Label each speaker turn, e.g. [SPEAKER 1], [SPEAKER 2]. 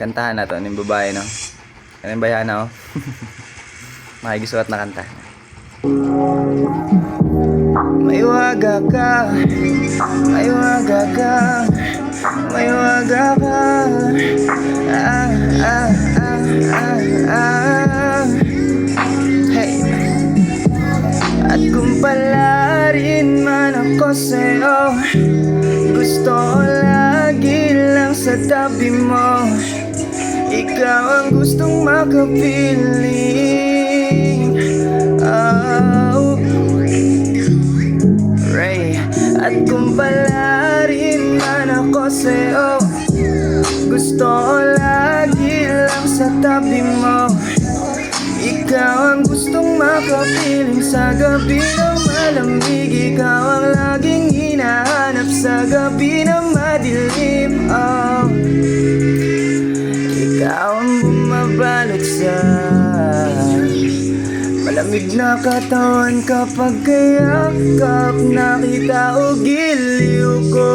[SPEAKER 1] Kantahan na to, yung babae, no? Ano yung bayana, oh? Makikisulat na kanta. May waga ka, may waga ka, may waga ka. Ah, ah, ah, ah, ah. Hey. At kung palarin man ako sa'yo, gusto ko lagi lang sa tabi mo. Ikaw ang gustong makapiling. Oh, Ray. At kung palarin man ako sa'yo, gusto ko lagi lang sa tabi mo. Ikaw ang gustong makapiling sa gabi ng malamig. Ikaw ang laging hinahanap sa gabi ng madilim. Oh, ikaw ang bumabalot sa malamig na katawan kapag kayakap. Nakita o giliw ko